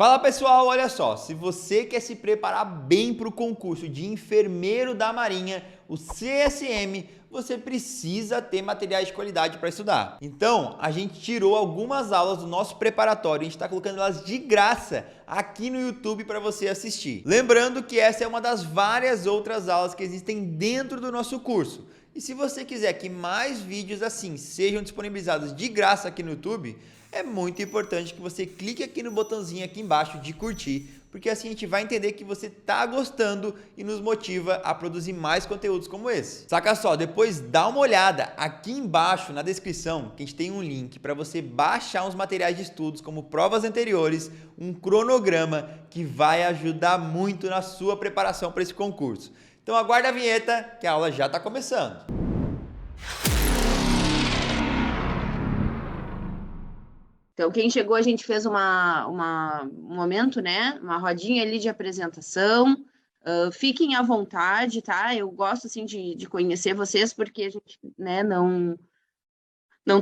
Fala pessoal, olha só, se você quer se preparar bem para o concurso de enfermeiro da Marinha, o CSM, você precisa ter materiais de qualidade para estudar. Então, a gente tirou algumas aulas do nosso preparatório, a gente está colocando elas de graça aqui no YouTube para você assistir. Lembrando que essa é uma das várias outras aulas que existem dentro do nosso curso. E se você quiser que mais vídeos assim sejam disponibilizados de graça aqui no YouTube, é muito importante que você clique aqui no botãozinho aqui embaixo de curtir, porque assim a gente vai entender que você está gostando e nos motiva a produzir mais conteúdos como esse. Saca só, depois dá uma olhada aqui embaixo na descrição, que a gente tem um link para você baixar uns materiais de estudos como provas anteriores, um cronograma que vai ajudar muito na sua preparação para esse concurso. Então aguarda a vinheta que a aula já está começando. Então, quem chegou, a gente fez um momento, né? Uma rodinha ali de apresentação. Fiquem à vontade, tá? Eu gosto, assim, de conhecer vocês, porque a gente, né, não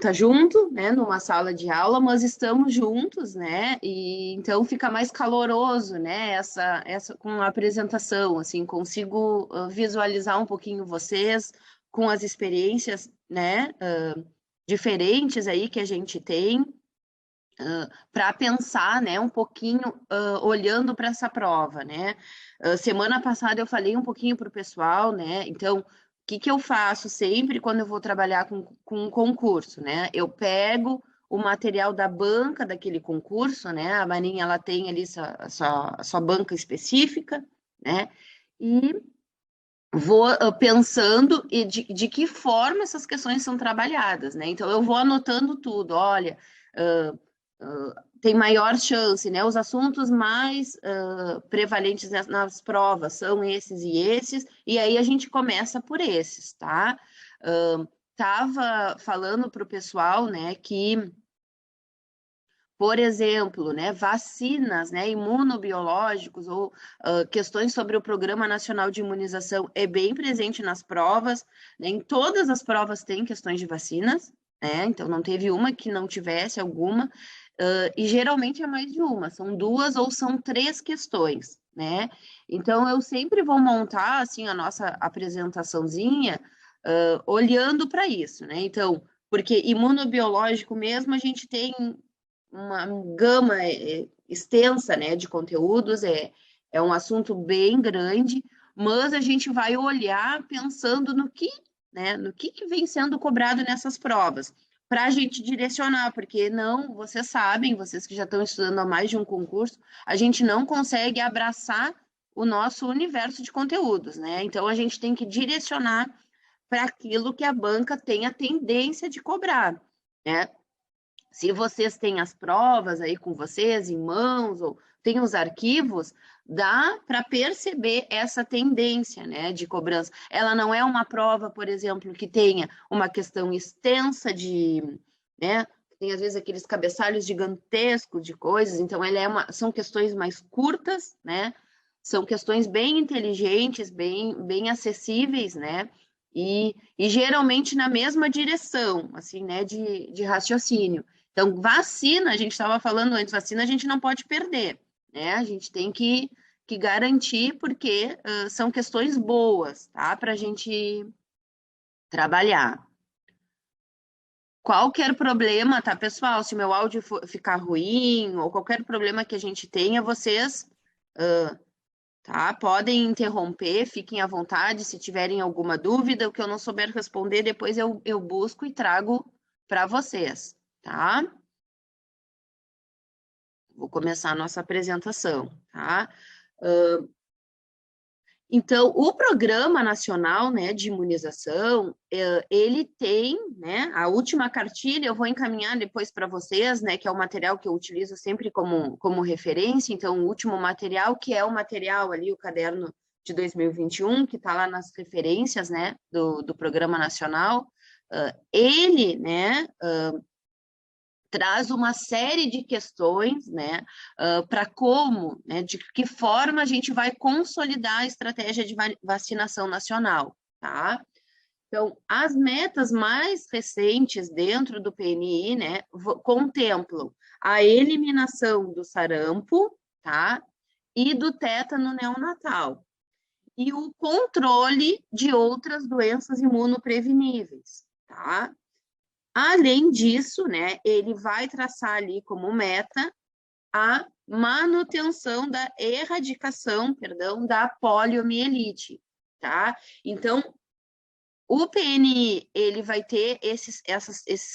tá junto, né, numa sala de aula, mas estamos juntos, né? E então fica mais caloroso, né? Essa com a apresentação, assim, consigo visualizar um pouquinho vocês com as experiências, né? Diferentes aí que a gente tem para pensar, né, um pouquinho olhando para essa prova, né? Semana passada eu falei um pouquinho para o pessoal, né? Então, o que que eu faço sempre quando eu vou trabalhar com um concurso, né? Eu pego o material da banca daquele concurso, né? A Marinha, ela tem ali sua banca específica, né? E vou pensando e de que forma essas questões são trabalhadas, né? Então, eu vou anotando tudo, olha, tem maior chance, né? Os assuntos mais prevalentes nas provas são esses e aí a gente começa por esses, tá? Tava falando para o pessoal, né, que, por exemplo, né, vacinas, né, imunobiológicos ou questões sobre o Programa Nacional de Imunização é bem presente nas provas, né, em todas as provas tem questões de vacinas, né, então não teve uma que não tivesse alguma, e geralmente é mais de uma, são duas ou são três questões, né, então eu sempre vou montar, assim, a nossa apresentaçãozinha, olhando para isso, né, então, porque imunobiológico mesmo a gente tem uma gama extensa, né, de conteúdos, é um assunto bem grande, mas a gente vai olhar pensando no que, né, no que vem sendo cobrado nessas provas, para a gente direcionar, porque não, vocês sabem, vocês que já estão estudando há mais de um concurso, a gente não consegue abraçar o nosso universo de conteúdos, né? Então a gente tem que direcionar para aquilo que a banca tem a tendência de cobrar, né? Se vocês têm as provas aí com vocês em mãos ou têm os arquivos, dá para perceber essa tendência, né, de cobrança. Ela não é uma prova, por exemplo, que tenha uma questão extensa de, né, tem às vezes aqueles cabeçalhos gigantescos de coisas, então são questões mais curtas, né? São questões bem inteligentes, bem acessíveis, né? E geralmente na mesma direção, assim, né, de raciocínio. Então, vacina, a gente estava falando antes, vacina a gente não pode perder, né? A gente tem que garantir, porque são questões boas, tá? Para a gente trabalhar. Qualquer problema, tá, pessoal? Se meu áudio ficar ruim, ou qualquer problema que a gente tenha, vocês, tá? Podem interromper, fiquem à vontade. Se tiverem alguma dúvida, o que eu não souber responder, depois eu busco e trago para vocês, tá? Vou começar a nossa apresentação, tá? Então, o Programa Nacional, né, de Imunização, ele tem, né, a última cartilha, eu vou encaminhar depois para vocês, né, que é o material que eu utilizo sempre como referência, então, o último material, que é o material ali, o caderno de 2021, que está lá nas referências, né, do Programa Nacional, ele, né, traz uma série de questões, né, para como, né, de que forma a gente vai consolidar a estratégia de vacinação nacional, tá? Então, as metas mais recentes dentro do PNI, né, contemplam a eliminação do sarampo, tá? E do tétano neonatal. E o controle de outras doenças imunopreveníveis, tá? Além disso, né, ele vai traçar ali como meta a manutenção da erradicação, perdão, da poliomielite, tá? Então, o PNI, ele vai ter esses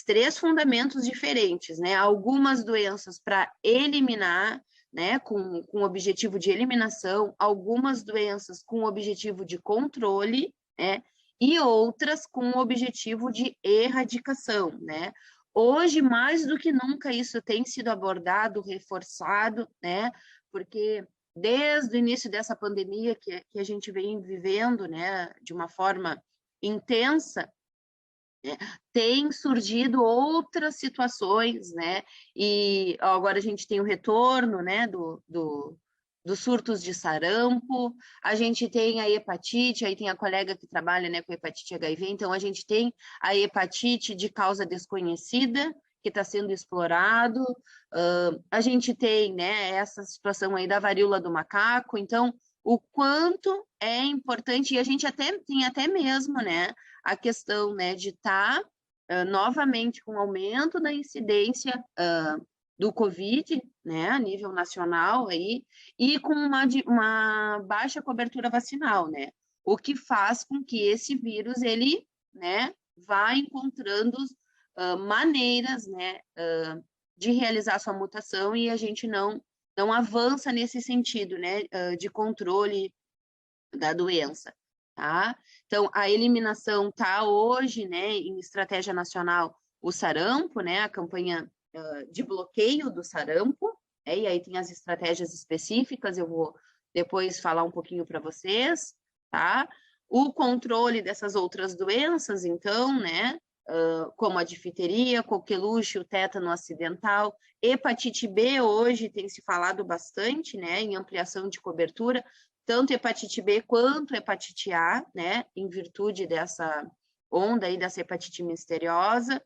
3 fundamentos diferentes, né? Algumas doenças para eliminar, né, com o objetivo de eliminação, algumas doenças com o objetivo de controle, né, e outras com o objetivo de erradicação, né? Hoje, mais do que nunca, isso tem sido abordado, reforçado, né, porque desde o início dessa pandemia que a gente vem vivendo, né, de uma forma intensa, né, tem surgido outras situações, né? E agora a gente tem o retorno, né, dos surtos de sarampo, a gente tem a hepatite, aí tem a colega que trabalha, né, com hepatite HIV, então a gente tem a hepatite de causa desconhecida, que está sendo explorado, a gente tem, né, essa situação aí da varíola do macaco, então o quanto é importante, e a gente tem até mesmo, né, a questão, né, de estar novamente com aumento da incidência do Covid, né, a nível nacional aí, e com uma baixa cobertura vacinal, né, o que faz com que esse vírus, ele, né, vá encontrando maneiras, né, de realizar sua mutação e a gente não avança nesse sentido, né, de controle da doença, tá? Então, a eliminação tá hoje, né, em estratégia nacional, o sarampo, né, a campanha de bloqueio do sarampo, e aí tem as estratégias específicas, eu vou depois falar um pouquinho para vocês, tá? O controle dessas outras doenças, então, né, como a difteria, coqueluche, o tétano acidental, hepatite B hoje tem se falado bastante, né, em ampliação de cobertura, tanto hepatite B quanto hepatite A, né, em virtude dessa onda aí dessa hepatite misteriosa,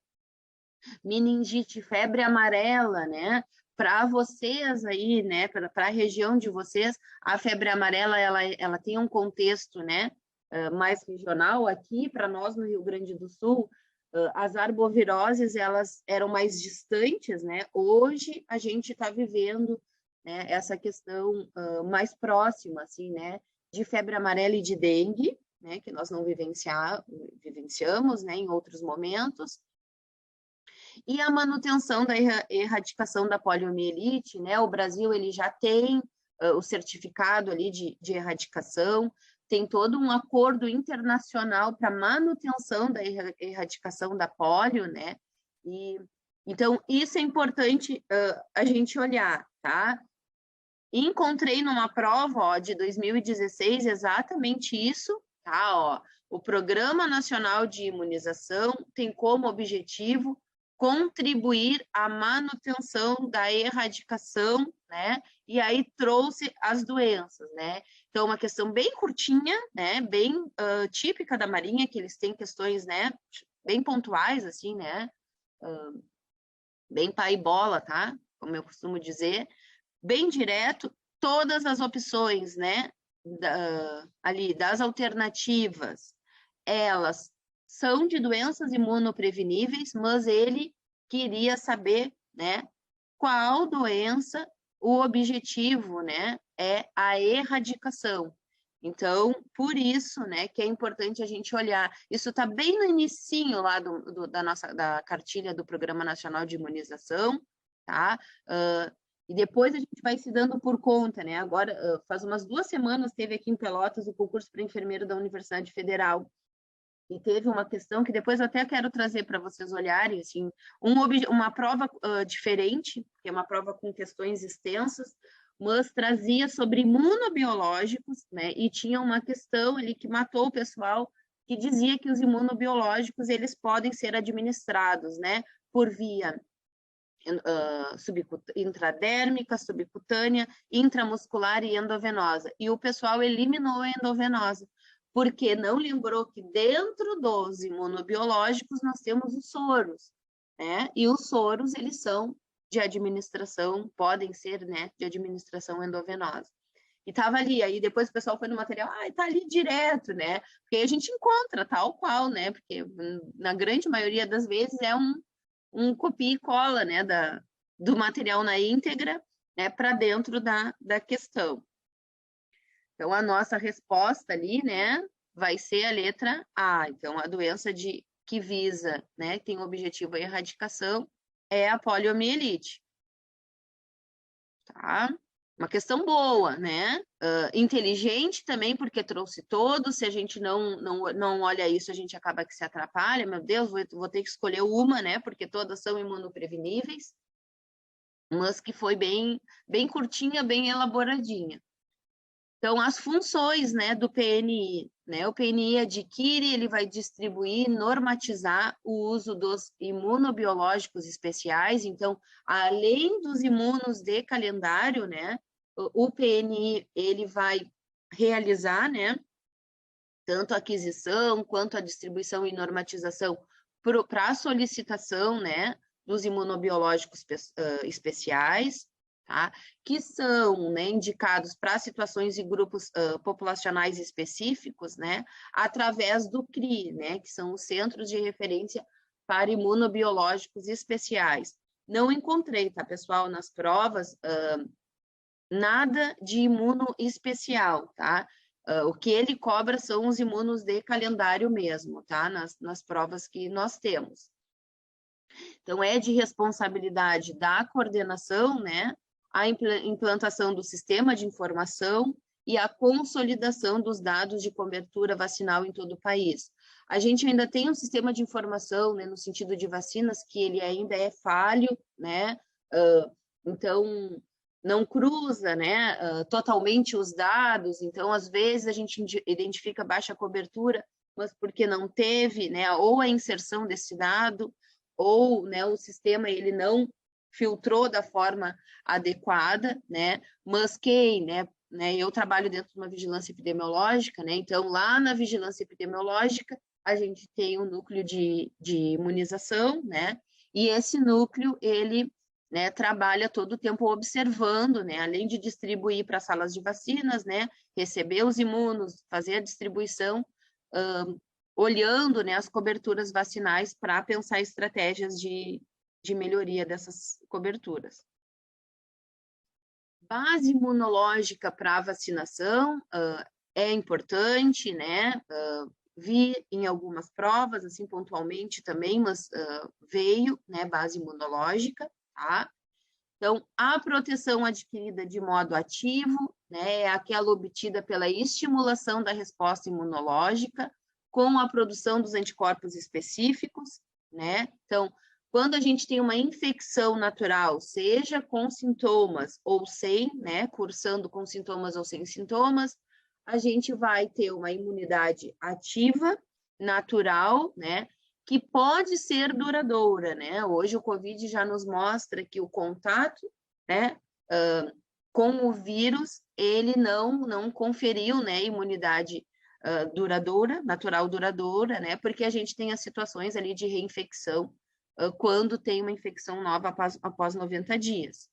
meningite, febre amarela, né, para vocês aí, né, para a região de vocês, a febre amarela, ela tem um contexto, né, mais regional. Aqui, para nós no Rio Grande do Sul, as arboviroses, elas eram mais distantes, né, hoje a gente está vivendo, né, essa questão mais próxima, assim, né, de febre amarela e de dengue, né, que nós não vivenciamos, né, em outros momentos, e a manutenção da erradicação da poliomielite, né? O Brasil ele já tem o certificado ali de erradicação, tem todo um acordo internacional para manutenção da erradicação da polio, né? E então isso é importante a gente olhar, tá? Encontrei numa prova, ó, de 2016 exatamente isso, tá? Ó, o Programa Nacional de Imunização tem como objetivo contribuir à manutenção da erradicação, né? E aí trouxe as doenças, né? Então, uma questão bem curtinha, né? Bem típica da Marinha, que eles têm questões, né? Bem pontuais, assim, né? Bem pai e bola, tá? Como eu costumo dizer. Bem direto, todas as opções, né? Ali, das alternativas, elas são de doenças imunopreveníveis, mas ele queria saber, né, qual doença o objetivo, né, é a erradicação. Então, por isso, né, que é importante a gente olhar. Isso está bem no inicinho lá da cartilha do Programa Nacional de Imunização, tá? E depois a gente vai se dando por conta, né? Agora, faz umas 2 semanas, teve aqui em Pelotas o concurso para enfermeiro da Universidade Federal. E teve uma questão que depois eu até quero trazer para vocês olharem, assim, uma prova diferente, que é uma prova com questões extensas, mas trazia sobre imunobiológicos, né? E tinha uma questão ali que matou o pessoal, que dizia que os imunobiológicos, eles podem ser administrados, né? Por via intradérmica, subcutânea, intramuscular e endovenosa. E o pessoal eliminou a endovenosa, porque não lembrou que dentro dos imunobiológicos nós temos os soros, né? E os soros, eles são de administração, podem ser, né, de administração endovenosa. E estava ali, aí depois o pessoal foi no material, tá ali direto, né? Porque a gente encontra tal qual, né? Porque na grande maioria das vezes é um copia e cola, né, do material na íntegra, né, para dentro da questão. Então, a nossa resposta ali, né, vai ser a letra A. Então, a doença que visa, né, que tem o objetivo a erradicação, é a poliomielite. Tá? Uma questão boa, né? Inteligente também, porque trouxe todos. Se a gente não olha isso, a gente acaba que se atrapalha. Meu Deus, vou ter que escolher uma, né? Porque todas são imunopreveníveis. Mas que foi bem curtinha, bem elaboradinha. Então, as funções, né, do PNI, né? O PNI adquire, ele vai distribuir, normatizar o uso dos imunobiológicos especiais. Então, além dos imunos de calendário, né, o PNI, ele vai realizar, né, tanto a aquisição quanto a distribuição e normatização para a solicitação, né, dos imunobiológicos especiais, tá? Que são, né, indicados para situações e grupos populacionais específicos, né, através do CRI, né, que são os Centros de Referência para Imunobiológicos Especiais. Não encontrei, tá, pessoal, nas provas, nada de imuno especial, tá? O que ele cobra são os imunos de calendário mesmo, tá? Nas provas que nós temos. Então, é de responsabilidade da coordenação, né? A implantação do sistema de informação e a consolidação dos dados de cobertura vacinal em todo o país. A gente ainda tem um sistema de informação, né, no sentido de vacinas, que ele ainda é falho, né? Então, não cruza, né, totalmente os dados. Então, às vezes, a gente identifica baixa cobertura, mas porque não teve, né, ou a inserção desse dado, ou, né, o sistema ele não filtrou da forma adequada, né, mas quem, né, eu trabalho dentro de uma vigilância epidemiológica, né, então lá na vigilância epidemiológica a gente tem um núcleo de imunização, né, e esse núcleo, ele, né, trabalha todo o tempo observando, né, além de distribuir para salas de vacinas, né, receber os imunos, fazer a distribuição, olhando, né, as coberturas vacinais para pensar estratégias de melhoria dessas coberturas. Base imunológica para vacinação é importante, né? Vi em algumas provas, assim, pontualmente também, mas veio, né, base imunológica, tá? Então, a proteção adquirida de modo ativo, né, é aquela obtida pela estimulação da resposta imunológica com a produção dos anticorpos específicos, né? Então, quando a gente tem uma infecção natural, seja com sintomas ou sem, né, cursando com sintomas ou sem sintomas, a gente vai ter uma imunidade ativa, natural, né, que pode ser duradoura, né? Hoje o Covid já nos mostra que o contato, né, com o vírus, ele não conferiu, né, imunidade duradoura, natural duradoura, né? Porque a gente tem as situações ali de reinfecção quando tem uma infecção nova após 90 dias.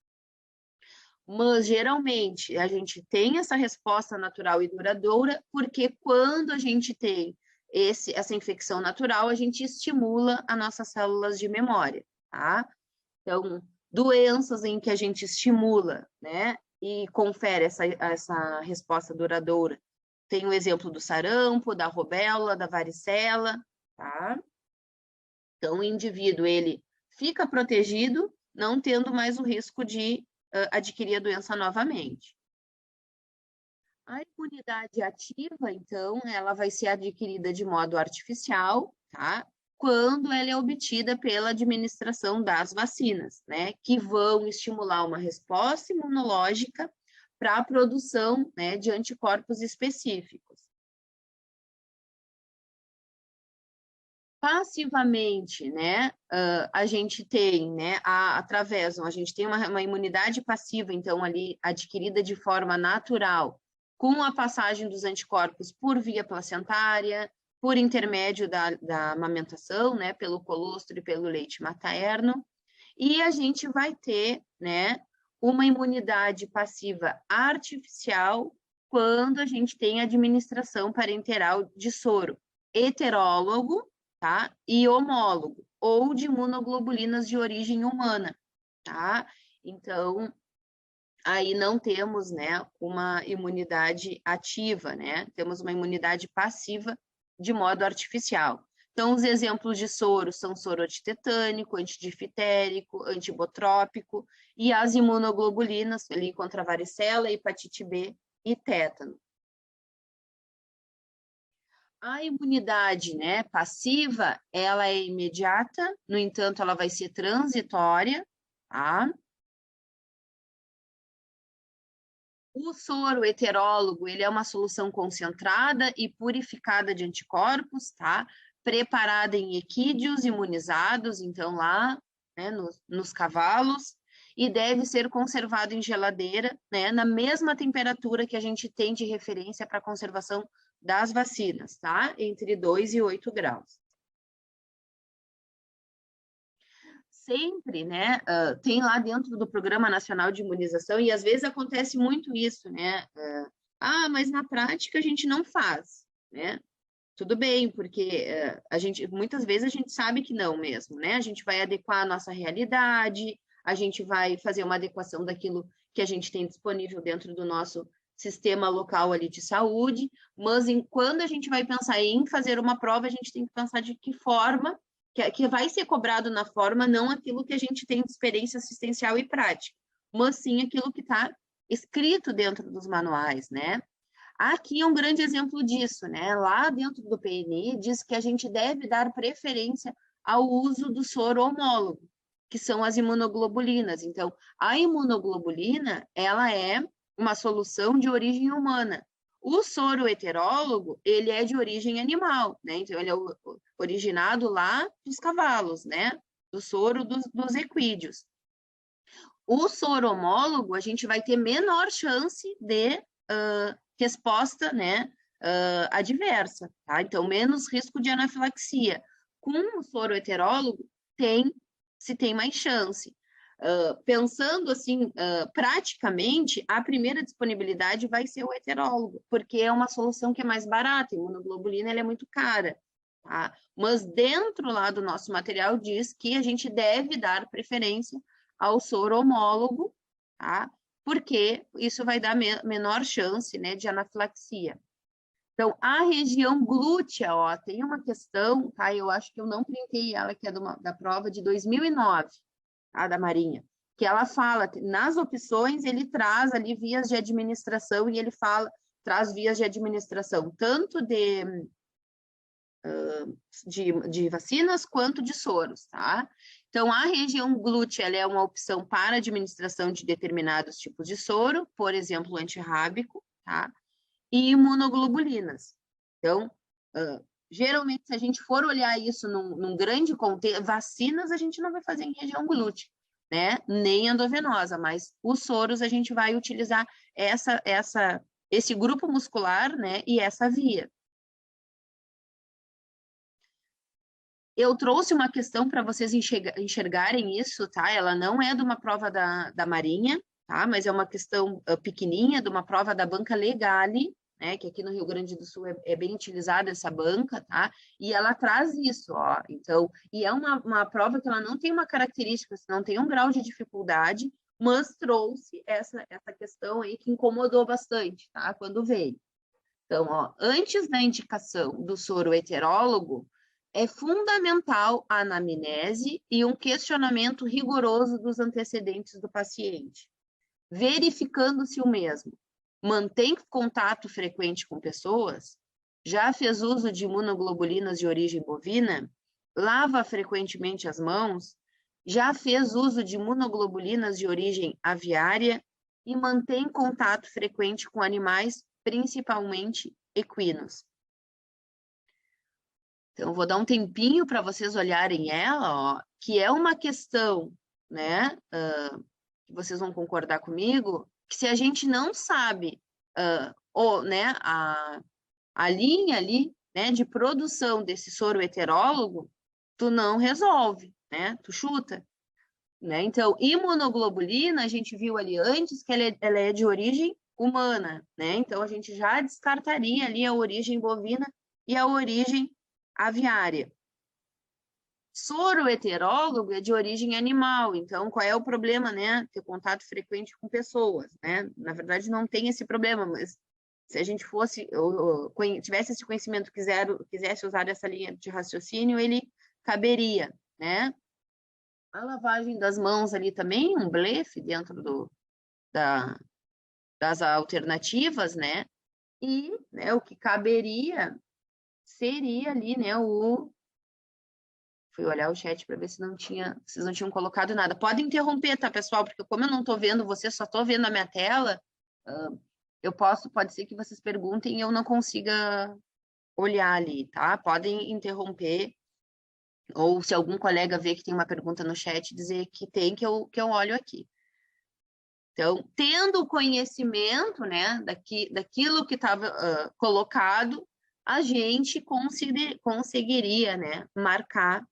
Mas, geralmente, a gente tem essa resposta natural e duradoura porque quando a gente tem essa infecção natural, a gente estimula as nossas células de memória, tá? Então, doenças em que a gente estimula, né, e confere essa resposta duradoura. Tem o exemplo do sarampo, da rubéola, da varicela, tá? Então, o indivíduo, ele fica protegido, não tendo mais o risco de adquirir a doença novamente. A imunidade ativa, então, ela vai ser adquirida de modo artificial, tá? Quando ela é obtida pela administração das vacinas, né? Que vão estimular uma resposta imunológica para a produção, né, de anticorpos específicos. Passivamente, né, a gente tem, né, a gente tem uma imunidade passiva, então, ali adquirida de forma natural, com a passagem dos anticorpos por via placentária, por intermédio da amamentação, né, pelo colostro e pelo leite materno, E a gente vai ter, né, uma imunidade passiva artificial quando a gente tem administração parenteral de soro heterólogo, tá? E homólogo, ou de imunoglobulinas de origem humana, tá? Então, aí não temos, né, uma imunidade ativa, né? Temos uma imunidade passiva de modo artificial. Então, os exemplos de soro são soro antitetânico, antidifitérico, antibotrópico e as imunoglobulinas ali contra a varicela, hepatite B e tétano. A imunidade, né, passiva, ela é imediata, no entanto, ela vai ser transitória, tá? O soro heterólogo, ele é uma solução concentrada e purificada de anticorpos, tá? Preparada em equídeos imunizados, então lá, né, nos cavalos, e deve ser conservado em geladeira, né, na mesma temperatura que a gente tem de referência para a conservação das vacinas, tá? Entre 2 e 8 graus. Sempre, né, tem lá dentro do Programa Nacional de Imunização, e às vezes acontece muito isso, né? Mas na prática a gente não faz, né? Tudo bem, porque muitas vezes a gente sabe que não mesmo, né? A gente vai adequar a nossa realidade, a gente vai fazer uma adequação daquilo que a gente tem disponível dentro do nosso sistema local ali de saúde, mas quando a gente vai pensar em fazer uma prova, a gente tem que pensar de que forma que vai ser cobrado na forma, não aquilo que a gente tem de experiência assistencial e prática, mas sim aquilo que está escrito dentro dos manuais, né? Aqui é um grande exemplo disso, né? Lá dentro do PNI diz que a gente deve dar preferência ao uso do soro homólogo, que são as imunoglobulinas. Então, a imunoglobulina, ela é uma solução de origem humana. O soro heterólogo, ele é de origem animal, né? Então, ele é originado lá dos cavalos, né? Do soro dos equídeos. O soro homólogo, a gente vai ter menor chance de resposta, né, adversa, tá? Então, menos risco de anafilaxia. Com o soro heterólogo, se tem mais chance. Pensando assim, praticamente, a primeira disponibilidade vai ser o heterólogo, porque é uma solução que é mais barata, a imunoglobulina ela é muito cara, tá? Mas dentro lá do nosso material diz que a gente deve dar preferência ao soro homólogo, tá? Porque isso vai dar menor chance, né, de anafilaxia. Então, a região glútea, ó, tem uma questão, tá? Eu acho que eu não printei ela, que é da prova de 2009, tá? Da Marinha, que ela fala, nas opções, ele traz ali vias de administração e ele traz vias de administração, tanto de vacinas quanto de soros, tá? Então, a região glútea ela é uma opção para administração de determinados tipos de soro, por exemplo, antirrábico, tá? E imunoglobulinas. Então, geralmente, se a gente for olhar isso num grande contexto, vacinas a gente não vai fazer em região glútea, né? Nem endovenosa, mas os soros a gente vai utilizar esse grupo muscular, né? E essa via. Eu trouxe uma questão para vocês enxergarem isso, tá? Ela não é de uma prova da Marinha, tá? Mas é uma questão pequenininha, de uma prova da banca Legale, né? Que aqui no Rio Grande do Sul é bem utilizada essa banca, tá? E ela traz isso, ó. Então, e é uma prova que ela não tem uma característica, não tem um grau de dificuldade, mas trouxe essa questão aí que incomodou bastante, tá? Quando veio. Então, ó, antes da indicação do soro heterólogo, é fundamental a anamnese e um questionamento rigoroso dos antecedentes do paciente, verificando se o mesmo mantém contato frequente com pessoas, já fez uso de imunoglobulinas de origem bovina, lava frequentemente as mãos, já fez uso de imunoglobulinas de origem aviária e mantém contato frequente com animais, principalmente equinos. Então, vou dar um tempinho para vocês olharem ela, ó, que é uma questão, né, que vocês vão concordar comigo, que se a gente não sabe, né, a linha ali, né, de produção desse soro heterólogo, tu não resolve, né, tu chuta. né? Então, imunoglobulina, a gente viu ali antes que ela é de origem humana, né? Então, a gente já descartaria ali a origem bovina e a origem aviária. Soro heterólogo é de origem animal, então qual é o problema, né? Ter contato frequente com pessoas, né? Na verdade, não tem esse problema, mas se a gente fosse, ou tivesse esse conhecimento, quisesse usar essa linha de raciocínio, ele caberia, né? A lavagem das mãos ali também, um blefe dentro das alternativas, né? E, né, o que caberia seria ali, né, fui olhar o chat para ver se vocês não tinham colocado nada. Pode interromper, tá, pessoal? Porque como eu não estou vendo vocês, só estou vendo a minha tela, pode ser que vocês perguntem e eu não consiga olhar ali, tá? Podem interromper, ou se algum colega vê que tem uma pergunta no chat, dizer que tem, que eu olho aqui. Então, tendo o conhecimento, né, daquilo que estava colocado, a gente conseguiria, né, marcar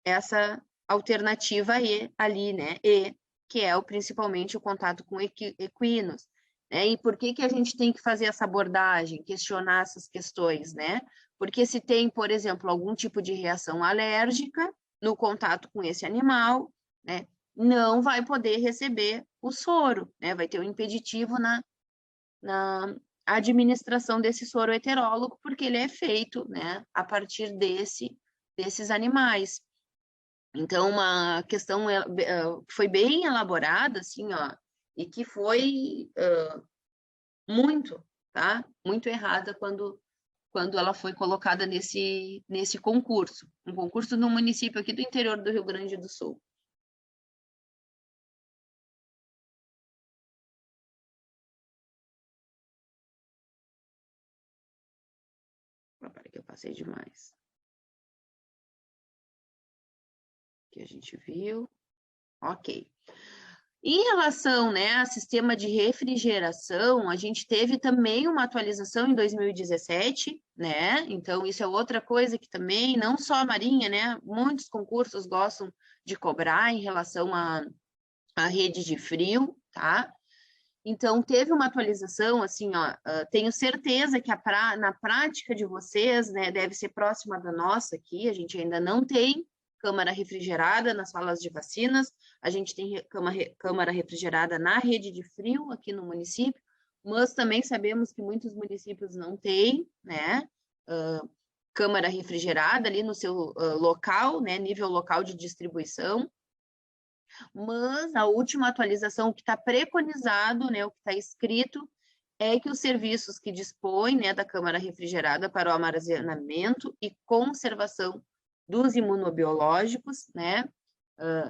essa alternativa E ali, né? E, que é principalmente o contato com equinos. Né? E por que a gente tem que fazer essa abordagem, questionar essas questões, né? Porque se tem, por exemplo, algum tipo de reação alérgica no contato com esse animal, né? Não vai poder receber o soro, né? Vai ter um impeditivo na administração desse soro heterólogo, porque ele é feito, né, a partir desses animais. Então, uma questão foi bem elaborada, assim, ó, e que foi muito, tá? Muito errada quando ela foi colocada nesse concurso. Um concurso no município aqui do interior do Rio Grande do Sul. Para que eu passei demais. Que a gente viu. Ok. Em relação, né, a sistema de refrigeração, a gente teve também uma atualização em 2017, né? Então, isso é outra coisa que também, não só a Marinha, né? Muitos concursos gostam de cobrar em relação à rede de frio, tá? Então, teve uma atualização, assim, ó, tenho certeza que na prática de vocês, né, deve ser próxima da nossa aqui, a gente ainda não tem câmara refrigerada nas salas de vacinas, a gente tem câmara refrigerada na rede de frio aqui no município, mas também sabemos que muitos municípios não têm, né, câmara refrigerada ali no seu local, né, nível local de distribuição, mas a última atualização que está preconizado, né, o que está escrito, é que os serviços que dispõem, né, da câmara refrigerada para o armazenamento e conservação dos imunobiológicos, né,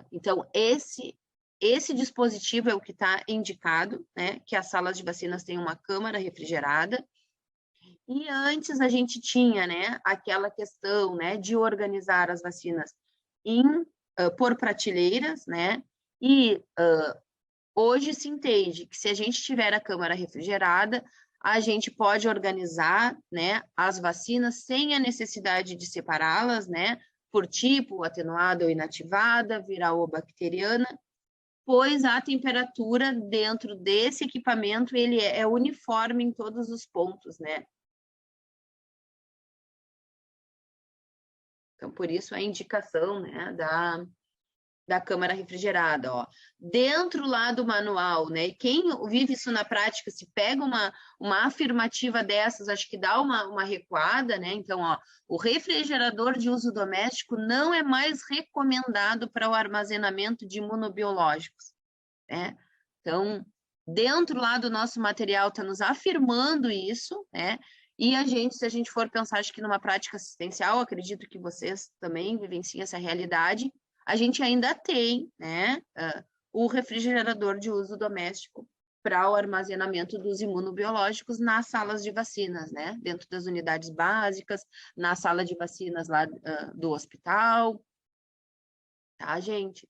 então esse dispositivo é o que está indicado, né, que as salas de vacinas têm uma câmara refrigerada, e antes a gente tinha, né, aquela questão, né, de organizar as vacinas por prateleiras, né, e hoje se entende que se a gente tiver a câmara refrigerada, a gente pode organizar, né, as vacinas sem a necessidade de separá-las, né, por tipo, atenuada ou inativada, viral ou bacteriana, pois a temperatura dentro desse equipamento ele é uniforme em todos os pontos, né? Então, por isso a indicação, né, da câmara refrigerada, ó. Dentro lá do manual, né? E quem vive isso na prática, se pega uma afirmativa dessas, acho que dá uma recuada, né? Então, ó, o refrigerador de uso doméstico não é mais recomendado para o armazenamento de imunobiológicos, né? Então, dentro lá do nosso material está nos afirmando isso, né? E se a gente for pensar, acho que numa prática assistencial, acredito que vocês também vivenciam essa realidade, a gente ainda tem, né, o refrigerador de uso doméstico para o armazenamento dos imunobiológicos nas salas de vacinas, né, dentro das unidades básicas, na sala de vacinas lá do hospital, tá, gente?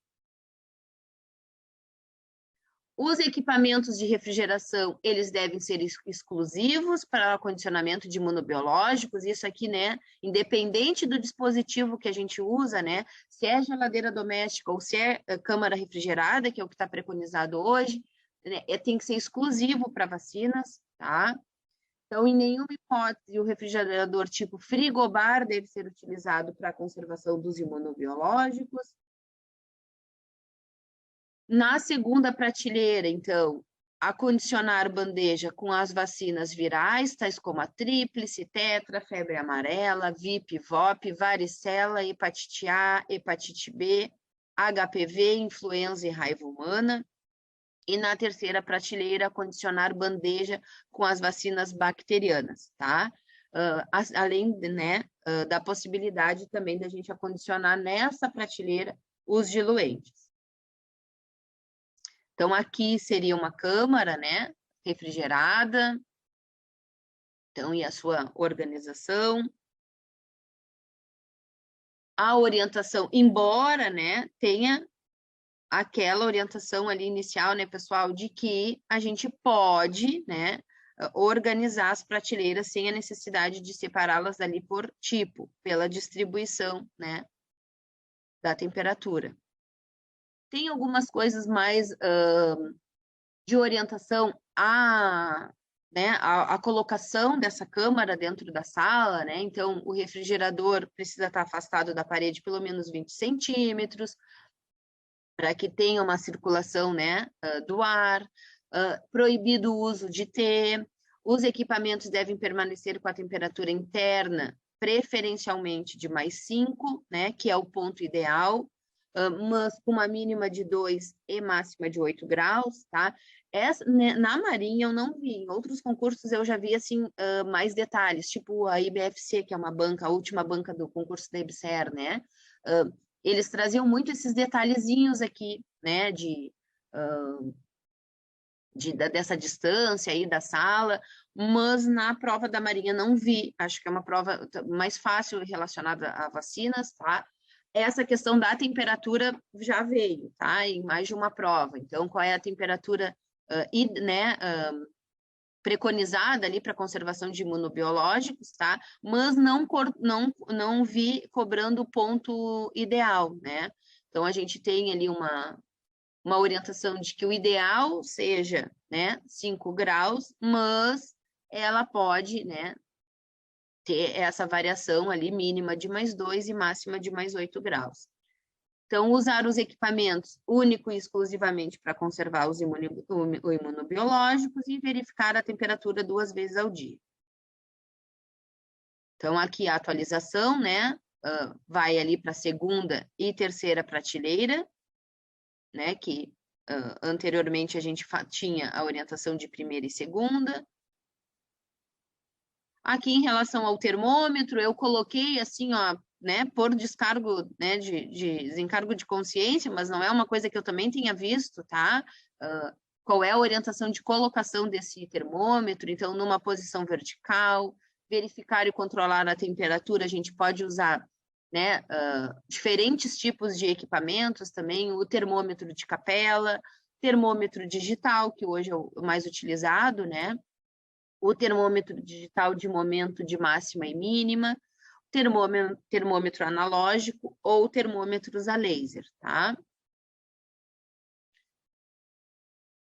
Os equipamentos de refrigeração, eles devem ser exclusivos para acondicionamento de imunobiológicos, isso aqui, né, independente do dispositivo que a gente usa, né, se é geladeira doméstica ou se é câmara refrigerada, que é o que está preconizado hoje, né, tem que ser exclusivo para vacinas, tá? Então, em nenhuma hipótese, o refrigerador tipo frigobar deve ser utilizado para a conservação dos imunobiológicos. Na segunda prateleira, então, acondicionar bandeja com as vacinas virais, tais como a tríplice, tetra, febre amarela, VIP, VOP, varicela, hepatite A, hepatite B, HPV, influenza e raiva humana. E na terceira prateleira, acondicionar bandeja com as vacinas bacterianas, tá? Além, né, da possibilidade também da gente acondicionar nessa prateleira os diluentes. Então, aqui seria uma câmara, né, refrigerada, então, e a sua organização. A orientação, embora, né, tenha aquela orientação ali inicial, né, pessoal, de que a gente pode, né, organizar as prateleiras sem a necessidade de separá-las ali por tipo, pela distribuição, né, da temperatura. Tem algumas coisas mais de orientação né, a colocação dessa câmara dentro da sala, né? Então, o refrigerador precisa estar afastado da parede pelo menos 20 centímetros, para que tenha uma circulação, né, do ar, proibido o uso de T, os equipamentos devem permanecer com a temperatura interna, preferencialmente de +5, né, que é o ponto ideal, mas com uma mínima de 2 e máxima de 8 graus, tá? Né, na Marinha eu não vi, em outros concursos eu já vi, assim, mais detalhes, tipo a IBFC, que é uma banca, a última banca do concurso da IBSER, né? Eles traziam muito esses detalhezinhos aqui, né, dessa distância aí da sala, mas na prova da Marinha não vi, acho que é uma prova mais fácil relacionada a vacinas, tá? Essa questão da temperatura já veio, tá? Em mais de uma prova. Então, qual é a temperatura, né, preconizada ali para conservação de imunobiológicos, tá? Mas não vi cobrando o ponto ideal, né? Então, a gente tem ali uma orientação de que o ideal seja, né, 5 graus, mas ela pode, né, ter essa variação ali mínima de +2 e máxima de +8 graus. Então, usar os equipamentos único e exclusivamente para conservar os imunobiológicos e verificar a temperatura 2 vezes ao dia. Então, aqui a atualização, né, vai ali para a segunda e terceira prateleira, né, que anteriormente a gente tinha a orientação de primeira e segunda. Aqui, em relação ao termômetro, eu coloquei assim, ó, né, por descargo, né, de desencargo de consciência, mas não é uma coisa que eu também tenha visto, tá? Qual é a orientação de colocação desse termômetro? Então, numa posição vertical, verificar e controlar a temperatura, a gente pode usar, né, diferentes tipos de equipamentos também, o termômetro de capela, termômetro digital, que hoje é o mais utilizado, né? O termômetro digital de momento de máxima e mínima, termômetro analógico ou termômetros a laser, tá?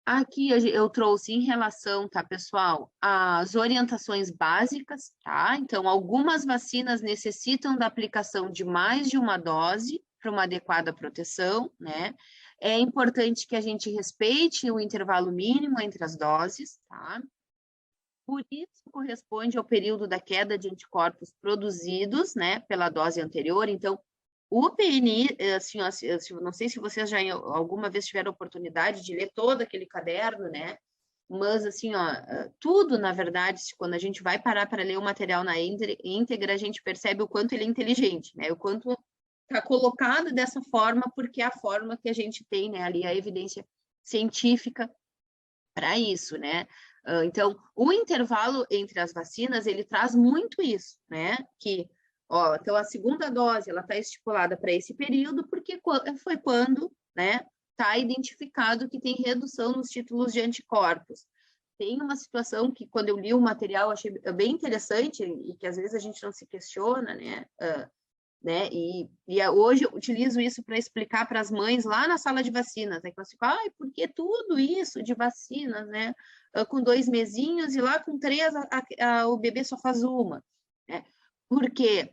Aqui eu trouxe em relação, tá, pessoal, as orientações básicas, tá? Então, algumas vacinas necessitam da aplicação de mais de uma dose para uma adequada proteção, né? É importante que a gente respeite o intervalo mínimo entre as doses, tá? Por isso, corresponde ao período da queda de anticorpos produzidos, né, pela dose anterior. Então, o PNI, assim, não sei se vocês já alguma vez tiveram a oportunidade de ler todo aquele caderno, né, mas, assim, ó, tudo, na verdade, quando a gente vai parar para ler o material na íntegra, a gente percebe o quanto ele é inteligente, né, o quanto está colocado dessa forma, porque é a forma que a gente tem, né, ali a evidência científica para isso, né? Então, o intervalo entre as vacinas, ele traz muito isso, né? Que, ó, então a segunda dose, ela está estipulada para esse período, porque foi quando, né, está identificado que tem redução nos títulos de anticorpos. Tem uma situação que, quando eu li o material, achei bem interessante e que às vezes a gente não se questiona, né? Hoje eu utilizo isso para explicar para as mães lá na sala de vacinas, né? Que elas ficam, ai, por que tudo isso de vacinas, né? Com 2 mesinhos e lá com 3 o bebê só faz uma, né? Porque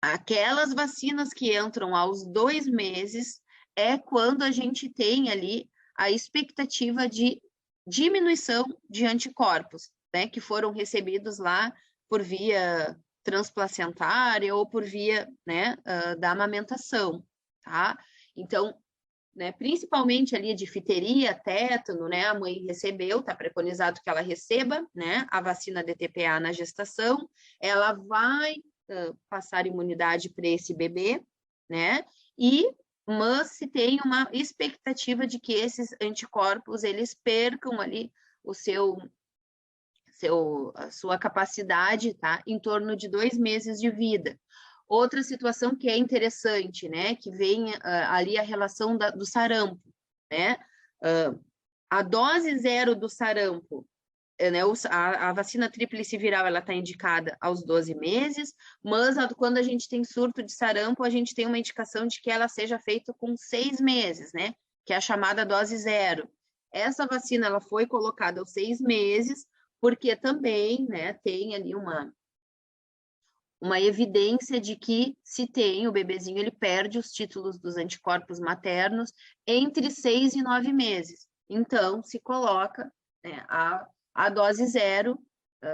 aquelas vacinas que entram aos 2 meses é quando a gente tem ali a expectativa de diminuição de anticorpos, né? Que foram recebidos lá por via transplacentária ou por via, né, da amamentação, tá? Então, né, principalmente ali de difteria, tétano, né, a mãe recebeu, tá preconizado que ela receba, né, a vacina DTPA na gestação, ela vai passar imunidade para esse bebê, né, mas se tem uma expectativa de que esses anticorpos, eles percam ali a sua capacidade, tá? Em torno de 2 meses de vida. Outra situação que é interessante, né? Que vem ali a relação do sarampo, né? A dose 0 do sarampo, né? A vacina tríplice viral, ela está indicada aos 12 meses, mas quando a gente tem surto de sarampo, a gente tem uma indicação de que ela seja feita com 6 meses, né? Que é a chamada dose 0. Essa vacina, ela foi colocada aos 6 meses, porque também, né, tem ali uma evidência de que se tem, o bebezinho, ele perde os títulos dos anticorpos maternos entre 6 e 9 meses. Então, se coloca, né, a dose 0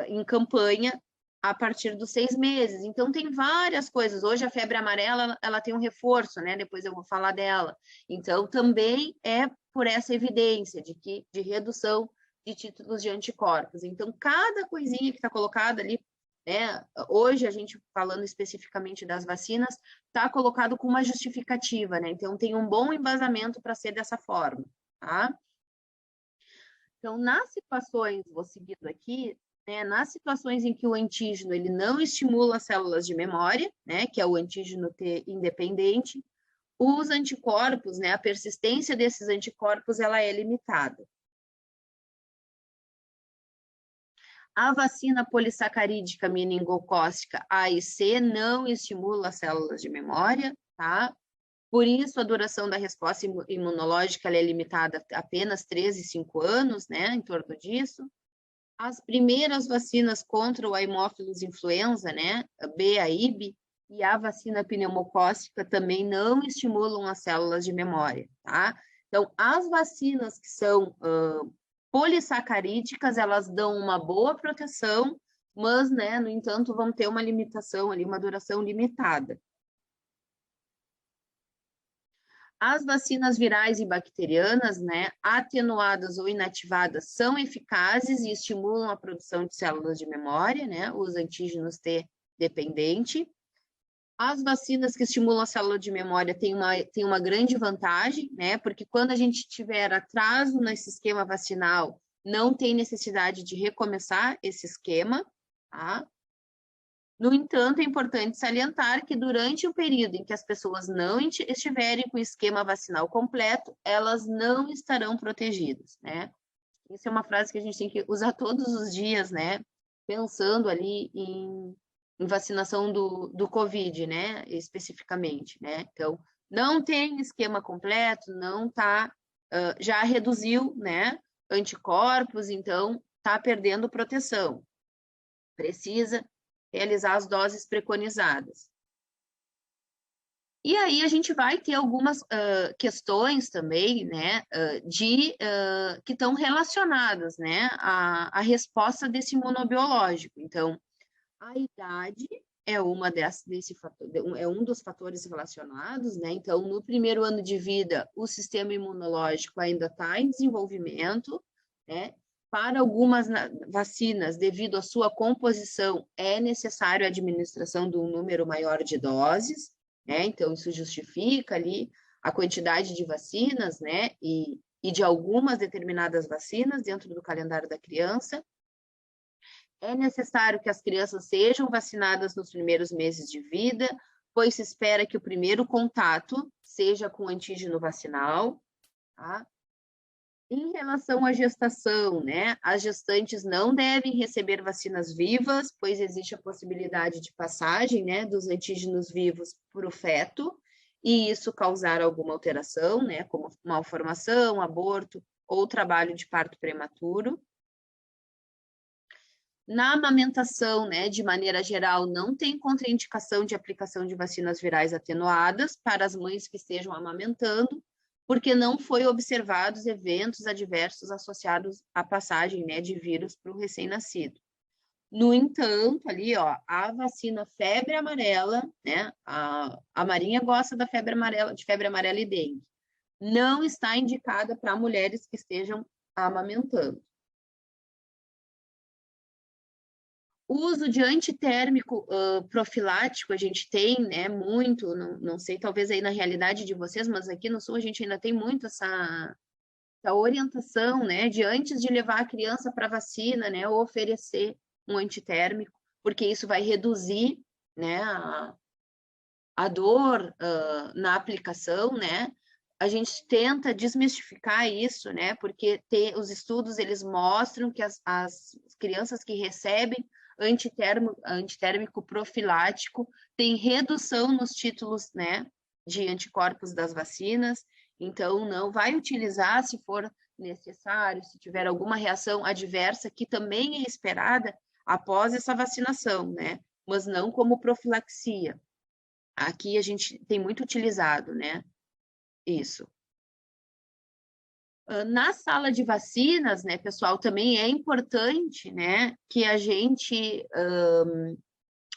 em campanha a partir dos 6 meses. Então, tem várias coisas. Hoje, a febre amarela, ela tem um reforço, né? Depois eu vou falar dela. Então, também é por essa evidência de redução de títulos de anticorpos. Então, cada coisinha que está colocada ali, né, hoje a gente falando especificamente das vacinas, está colocado com uma justificativa, né? Então, tem um bom embasamento para ser dessa forma, tá? Então, nas situações, vou seguindo aqui, né, nas situações em que o antígeno ele não estimula as células de memória, né, que é o antígeno T independente, os anticorpos, né, a persistência desses anticorpos, ela é limitada. A vacina polissacarídica meningocócica A e C não estimula as células de memória, tá? Por isso, a duração da resposta imunológica é limitada a apenas 3 e 5 anos, né? Em torno disso. As primeiras vacinas contra o Haemophilus influenza, né? B, a IB, e a vacina pneumocócica também não estimulam as células de memória, tá? Então, as vacinas que são polissacarídicas, elas dão uma boa proteção, mas, né, no entanto, vão ter uma limitação ali, uma duração limitada. As vacinas virais e bacterianas, né, atenuadas ou inativadas, são eficazes e estimulam a produção de células de memória, né, os antígenos T dependente. As vacinas que estimulam a célula de memória têm uma grande vantagem, né? Porque quando a gente tiver atraso nesse esquema vacinal, não tem necessidade de recomeçar esse esquema, tá? No entanto, é importante salientar que durante o período em que as pessoas não estiverem com o esquema vacinal completo, elas não estarão protegidas, né? Isso é uma frase que a gente tem que usar todos os dias, né? Pensando ali em vacinação do Covid, né, especificamente, né, então, não tem esquema completo, não tá, já reduziu, né, anticorpos, então, tá perdendo proteção, precisa realizar as doses preconizadas. E aí a gente vai ter algumas questões também, né, que estão relacionadas, né, à resposta desse imunobiológico, então, a idade é um dos fatores relacionados, né? Então, no primeiro ano de vida, o sistema imunológico ainda está em desenvolvimento, né? Para algumas vacinas, devido à sua composição, é necessário a administração de um número maior de doses, né? Então, isso justifica ali a quantidade de vacinas, né? E de algumas determinadas vacinas dentro do calendário da criança. É necessário que as crianças sejam vacinadas nos primeiros meses de vida, pois se espera que o primeiro contato seja com antígeno vacinal. tá? Em relação à gestação, né? As gestantes não devem receber vacinas vivas, pois existe a possibilidade de passagem, né, dos antígenos vivos para o feto, e isso causar alguma alteração, né, como malformação, aborto ou trabalho de parto prematuro. Na amamentação, né, de maneira geral, não tem contraindicação de aplicação de vacinas virais atenuadas para as mães que estejam amamentando, porque não foi observados eventos adversos associados à passagem, né, de vírus para o recém-nascido. No entanto, ali, ó, a vacina febre amarela, né, a Marinha gosta da febre amarela, de febre amarela e dengue, não está indicada para mulheres que estejam amamentando. O uso de antitérmico profilático a gente tem, né, muito, não sei, talvez aí na realidade de vocês, mas aqui no Sul a gente ainda tem muito essa orientação, né, de antes de levar a criança para vacina, né, oferecer um antitérmico, porque isso vai reduzir, né, a dor na aplicação, né. A gente tenta desmistificar isso, né, porque os estudos eles mostram que as crianças que recebem antitérmico profilático têm redução nos títulos, né, de anticorpos das vacinas. Então, não vai utilizar se for necessário, se tiver alguma reação adversa, que também é esperada após essa vacinação, né, mas não como profilaxia. Aqui a gente tem muito utilizado, né, isso. Na sala de vacinas, né, pessoal, também é importante, né, que a gente,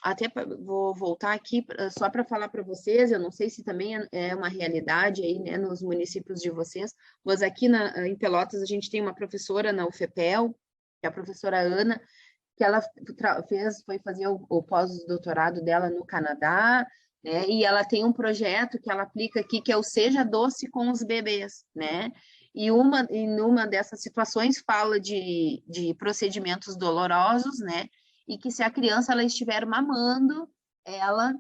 até vou voltar aqui só para falar para vocês, eu não sei se também é uma realidade aí, né, nos municípios de vocês, mas aqui em Pelotas a gente tem uma professora na UFPEL, que é a professora Ana, que ela foi fazer o pós-doutorado dela no Canadá, né, e ela tem um projeto que ela aplica aqui, que é o Seja Doce com os Bebês, né, e numa dessas situações fala de procedimentos dolorosos, né, e que se a criança ela estiver mamando, ela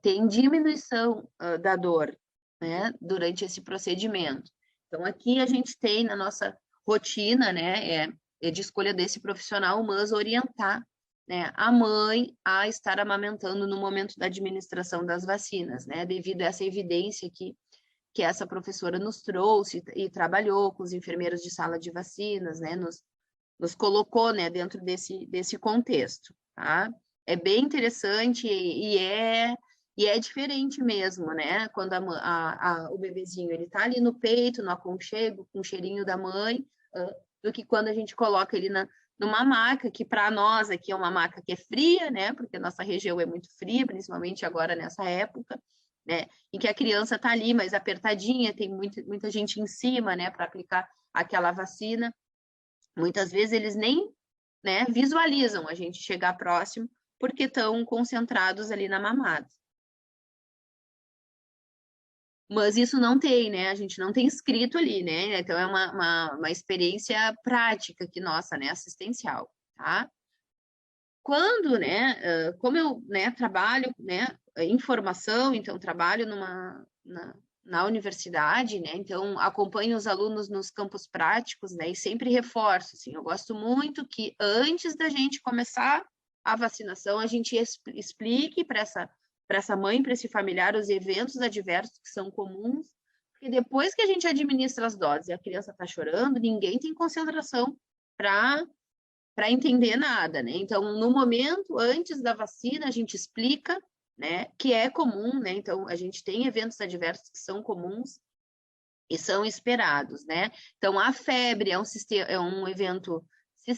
tem diminuição da dor, né, durante esse procedimento. Então, aqui a gente tem na nossa rotina, né, de escolha desse profissional, mas orientar, né, a mãe a estar amamentando no momento da administração das vacinas, né, devido a essa evidência que essa professora nos trouxe e trabalhou com os enfermeiros de sala de vacinas, né, nos colocou, né, dentro desse contexto, tá? É bem interessante e é diferente mesmo, né? Quando o bebezinho ele tá ali no peito, no aconchego, com o cheirinho da mãe, do que quando a gente coloca ele numa maca, que para nós aqui é uma maca que é fria, né? Porque a nossa região é muito fria, principalmente agora nessa época, né? Em que a criança tá ali mais apertadinha, tem muita gente em cima, né, para aplicar aquela vacina. Muitas vezes eles nem, né, visualizam a gente chegar próximo porque estão concentrados ali na mamada. Mas isso não tem, né? A gente não tem escrito ali, né? Então é uma experiência prática que nossa, né? Assistencial, tá? Quando, né? Como eu, né, trabalho, né? Em formação, então trabalho na universidade, né? Então acompanho os alunos nos campos práticos, né? E sempre reforço, assim, eu gosto muito que antes da gente começar a vacinação, a gente explique para essa mãe, para esse familiar, os eventos adversos que são comuns, porque depois que a gente administra as doses e a criança está chorando, ninguém tem concentração para entender nada, né? Então, no momento antes da vacina, a gente explica, né, que é comum, né? Então, a gente tem eventos adversos que são comuns e são esperados, né? Então, a febre é um evento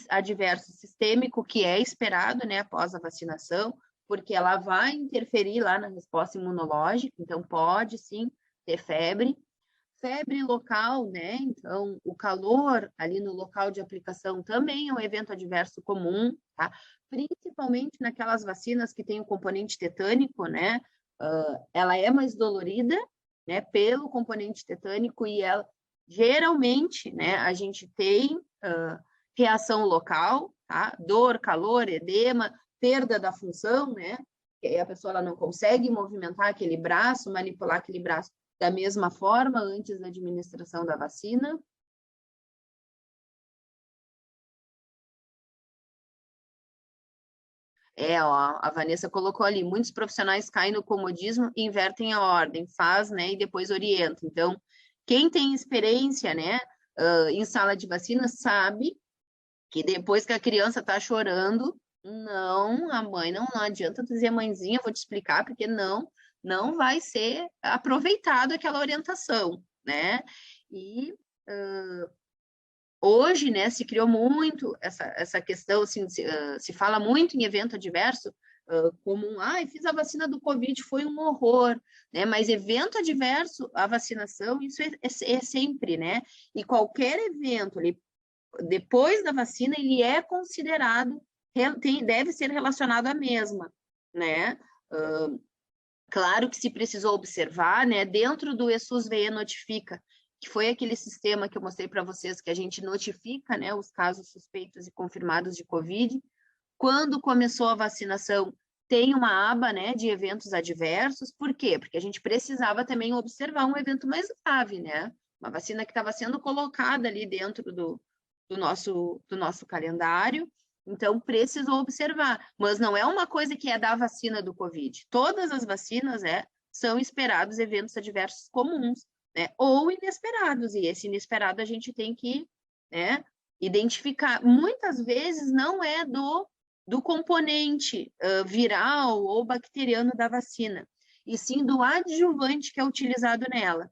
adverso sistêmico que é esperado, né, após a vacinação, porque ela vai interferir lá na resposta imunológica, então pode sim ter febre. Febre local, né? Então, o calor ali no local de aplicação também é um evento adverso comum, tá? Principalmente naquelas vacinas que têm o componente tetânico, né? Ela é mais dolorida, né? Pelo componente tetânico e ela geralmente, né? A gente tem reação local, tá? Dor, calor, edema, perda da função, né? Que aí a pessoa ela não consegue movimentar aquele braço, manipular aquele braço da mesma forma antes da administração da vacina. Ó, a Vanessa colocou ali, muitos profissionais caem no comodismo e invertem a ordem, faz, né, e depois orienta. Então, quem tem experiência, né, em sala de vacina sabe que depois que a criança está chorando, não, a mãe não adianta dizer, mãezinha, vou te explicar, porque não vai ser aproveitado aquela orientação, né? E hoje, né, se criou muito essa questão, assim, se fala muito em evento adverso, como fiz a vacina do Covid, foi um horror, né? Mas evento adverso, a vacinação, isso é sempre, né? E qualquer evento ali, depois da vacina, ele é considerado, deve ser relacionado à mesma, né? Claro que se precisou observar, né? Dentro do ESUS-VE Notifica, que foi aquele sistema que eu mostrei para vocês, que a gente notifica, né, os casos suspeitos e confirmados de Covid. Quando começou a vacinação, tem uma aba, né, de eventos adversos. Por quê? Porque a gente precisava também observar um evento mais grave, né? Uma vacina que estava sendo colocada ali dentro do nosso calendário. Então, precisou observar. Mas não é uma coisa que é da vacina do Covid. Todas as vacinas são esperados eventos adversos comuns, né? Ou inesperados. E esse inesperado a gente tem que, né, identificar. Muitas vezes não é do componente viral ou bacteriano da vacina, e sim do adjuvante que é utilizado nela.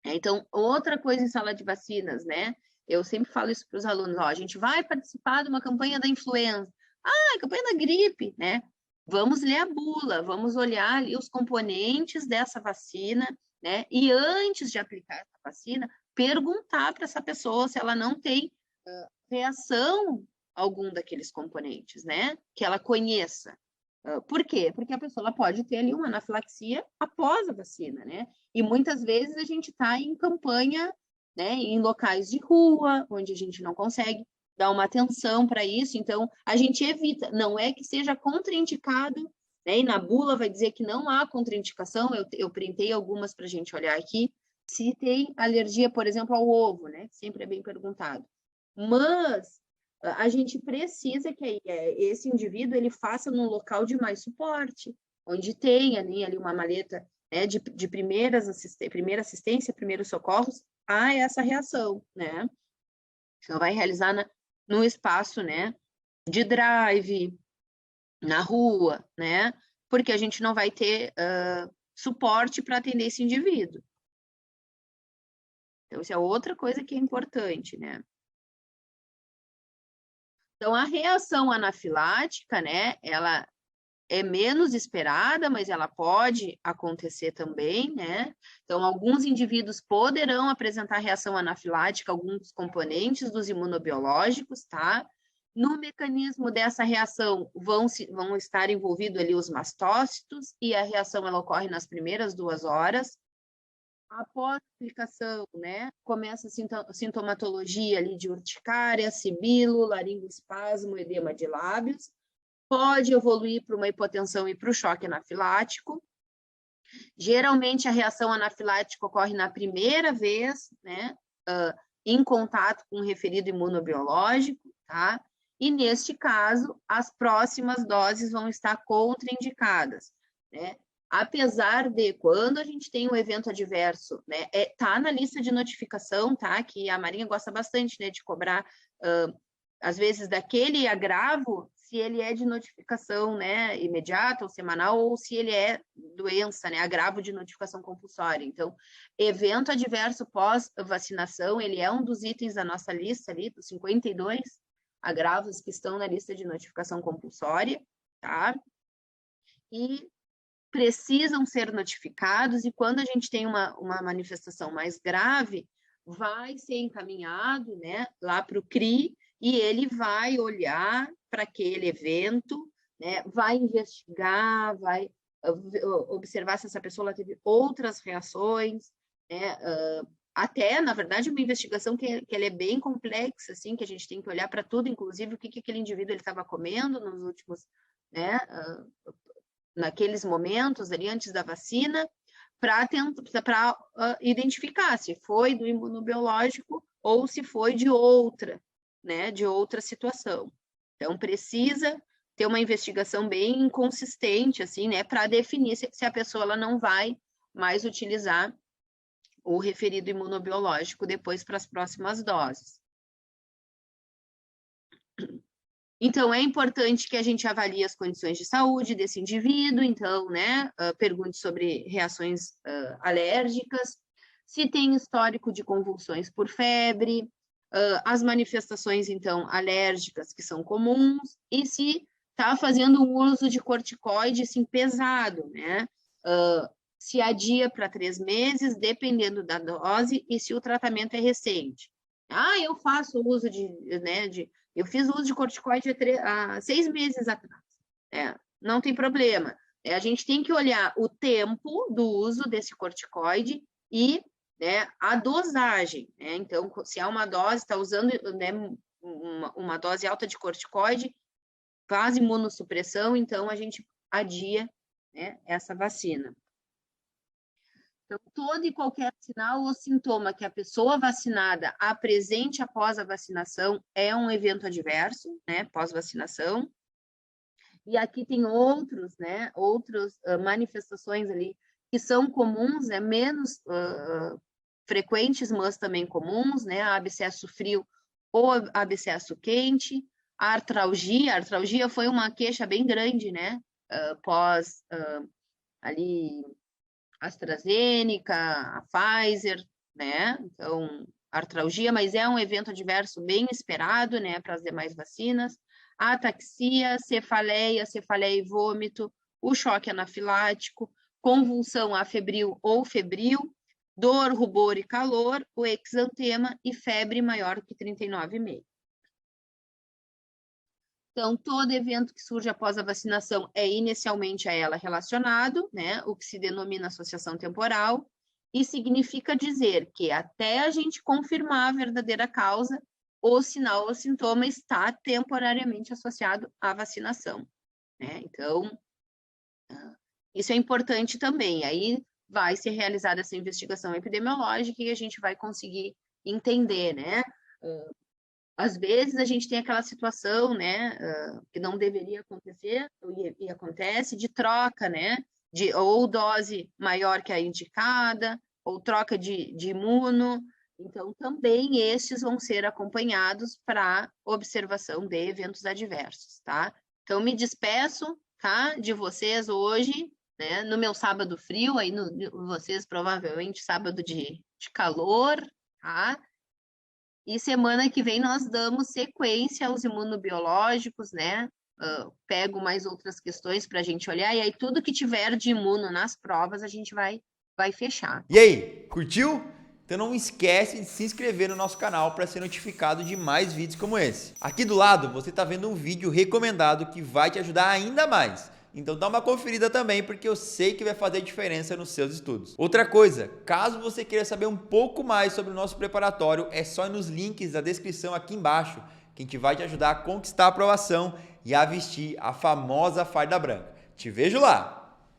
Então, outra coisa em sala de vacinas, né? Eu sempre falo isso para os alunos, a gente vai participar de uma campanha da influenza, campanha da gripe, né? Vamos ler a bula, vamos olhar ali os componentes dessa vacina, né? E antes de aplicar essa vacina, perguntar para essa pessoa se ela não tem reação a algum daqueles componentes, né? Que ela conheça. Por quê? Porque a pessoa pode ter ali uma anafilaxia após a vacina, né? E muitas vezes a gente está em campanha, né, em locais de rua, onde a gente não consegue dar uma atenção para isso, então a gente evita. Não é que seja contraindicado, né? E na bula vai dizer que não há contraindicação, eu printei algumas para a gente olhar aqui. Se tem alergia, por exemplo, ao ovo, né? Sempre é bem perguntado. Mas a gente precisa que esse indivíduo ele faça num local de mais suporte, onde tenha ali uma maleta, né, de primeira assistência, primeiros socorros a essa reação, né? Então, vai realizar no espaço, né, de drive, na rua, né? Porque a gente não vai ter suporte para atender esse indivíduo. Então, isso é outra coisa que é importante, né? Então, a reação anafilática, né, ela é menos esperada, mas ela pode acontecer também, né? Então, alguns indivíduos poderão apresentar reação anafilática a alguns componentes dos imunobiológicos, tá? No mecanismo dessa reação vão estar envolvidos ali os mastócitos e a reação ela ocorre nas primeiras 2 horas. Após a aplicação, né, começa a sintomatologia ali de urticária, sibilo, laringoespasmo, edema de lábios. Pode evoluir para uma hipotensão e para o choque anafilático. Geralmente, a reação anafilática ocorre na primeira vez, né, em contato com o referido imunobiológico, tá? E, neste caso, as próximas doses vão estar contraindicadas, né? Apesar de, quando a gente tem um evento adverso, né, tá na lista de notificação, tá? Que a Marinha gosta bastante, né, de cobrar, às vezes, daquele agravo, se ele é de notificação, né, imediata ou semanal, ou se ele é doença, né, agravo de notificação compulsória. Então, evento adverso pós-vacinação, ele é um dos itens da nossa lista ali, dos 52 agravos que estão na lista de notificação compulsória, tá? E precisam ser notificados, e quando a gente tem uma manifestação mais grave, vai ser encaminhado, né, lá para o CRI, e ele vai olhar para aquele evento, né, vai investigar, vai observar se essa pessoa teve outras reações, né, até, na verdade, uma investigação que ela é bem complexa, assim, que a gente tem que olhar para tudo, inclusive o que aquele indivíduo estava comendo nos últimos, né, naqueles momentos ali antes da vacina, para identificar se foi do imunobiológico ou se foi de outra, né, de outra situação. Então, precisa ter uma investigação bem consistente, assim, né, para definir se a pessoa ela não vai mais utilizar o referido imunobiológico depois para as próximas doses. Então, é importante que a gente avalie as condições de saúde desse indivíduo, então, né, pergunte sobre reações alérgicas, se tem histórico de convulsões por febre, as manifestações, então, alérgicas que são comuns, e se está fazendo uso de corticoide, assim, pesado, né, se adia para 3 meses, dependendo da dose, e se o tratamento é recente. Eu faço uso eu fiz uso de corticoide há 6 meses atrás. Não tem problema. A gente tem que olhar o tempo do uso desse corticoide e, né, a dosagem. Né? Então, se há uma dose, está usando, né, uma dose alta de corticoide, faz imunossupressão, então a gente adia, né, essa vacina. Então, todo e qualquer sinal ou sintoma que a pessoa vacinada apresente após a vacinação é um evento adverso, né, pós-vacinação. E aqui tem outras manifestações ali que são comuns, né, menos frequentes, mas também comuns, né, abscesso frio ou abscesso quente, a artralgia foi uma queixa bem grande, né, pós ali AstraZeneca, a Pfizer, né? Então, artralgia, mas é um evento adverso bem esperado, né, para as demais vacinas. A ataxia, cefaleia e vômito, o choque anafilático, convulsão afebril ou febril, dor, rubor e calor, o exantema e febre maior que 39,5. Então, todo evento que surge após a vacinação é inicialmente a ela relacionado, né? O que se denomina associação temporal, e significa dizer que até a gente confirmar a verdadeira causa, o sinal ou sintoma está temporariamente associado à vacinação, né? Então, isso é importante também. Aí vai ser realizada essa investigação epidemiológica e a gente vai conseguir entender, né? Às vezes a gente tem aquela situação, né, que não deveria acontecer, e acontece, de troca, né, ou dose maior que a indicada, ou troca de imuno. Então, também estes vão ser acompanhados para observação de eventos adversos, tá? Então, me despeço, tá, de vocês hoje, né, no meu sábado frio, aí vocês provavelmente sábado de calor, tá? E semana que vem nós damos sequência aos imunobiológicos, né? Pego mais outras questões para a gente olhar, e aí tudo que tiver de imuno nas provas a gente vai fechar. E aí, curtiu? Então não esquece de se inscrever no nosso canal para ser notificado de mais vídeos como esse. Aqui do lado você está vendo um vídeo recomendado que vai te ajudar ainda mais. Então dá uma conferida também, porque eu sei que vai fazer diferença nos seus estudos. Outra coisa, caso você queira saber um pouco mais sobre o nosso preparatório, é só ir nos links da descrição aqui embaixo, que a gente vai te ajudar a conquistar a aprovação e a vestir a famosa farda branca. Te vejo lá!